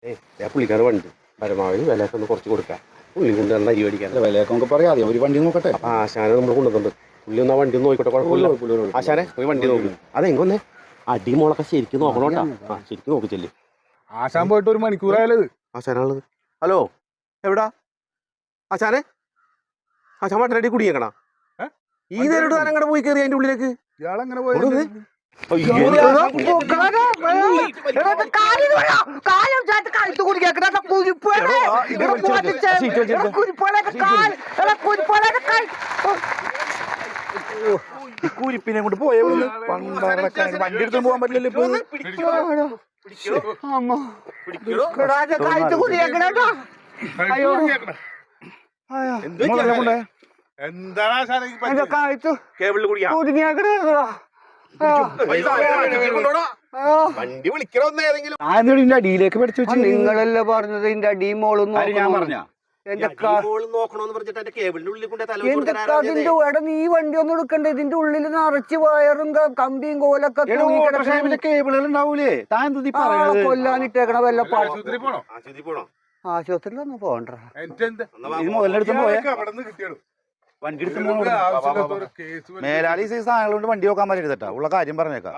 പുള്ളിക്കാരുടെ വണ്ടി പരമാവധി വിലയൊക്കെ ഒന്ന് കുറച്ച് കൊടുക്കാം. പുള്ളി കൊണ്ടുവന്ന അരി മേടിക്കാൻ വിലയൊക്കെ നമുക്ക് പറയാം. ആദ്യം ഒരു വണ്ടി നോക്കട്ടെ. ആശാനെ നമ്മൾ കൊണ്ടുവന്നിട്ടുണ്ട്. പുള്ളി ഒന്ന് ആ വണ്ടി ഒന്ന് നോക്കിക്കോട്ടെ. കുഴപ്പമില്ല. ആശാനെ പോയി വണ്ടി നോക്കും. അതെങ്ങൊന്നേ അടിമോളൊക്കെ ശരിക്കും നോക്കണോട്ടാ. ശരിക്കും നോക്കിച്ചല്ലേ. ആശാൻ പോയിട്ട് 1 മണിക്കൂറായാലത്. ആശാനുള്ളത്. ഹലോ, എവിടാ ആശാനെ? ആശാൻ വട്ടനടി കുടിയേക്കണ ഈ നേരിട്ട് താൻ അങ്ങോട്ട് പോയി കയറി അതിന്റെ ഉള്ളിലേക്ക്. ഇയാളെങ്ങനെ പോയത്? കുരിപ്പിനെ കൊണ്ട് പോയ വണ്ടി എടുത്ത് പോകാൻ പറ്റില്ലല്ലോ ഇപ്പൊ. അടിയിലേക്ക് പഠിച്ചു വെച്ചു. നിങ്ങളല്ലേ പറഞ്ഞത് ഇതിന്റെ അടിയും മോളും ഞാൻ പറഞ്ഞ നീ വണ്ടി ഒന്നും എടുക്കണ്ടേ? ഇതിന്റെ ഉള്ളിൽ നിറച്ച് വയറും കമ്പിയും കോലൊക്കെ കേബിളുകൾ ഉണ്ടാവൂലേ? കൊല്ലാനിട്ടേക്കണ വല്ല ആശുപത്രിയിലൊന്നും പോകണ്ട. മുതലെടുത്ത് പോയ വണ്ടി എടുത്ത് മേലാളി സാധനങ്ങൾ കൊണ്ട് വണ്ടി നോക്കാൻ പറ്റരുതട്ടാ. ഉള്ള കാര്യം പറഞ്ഞേക്കാം.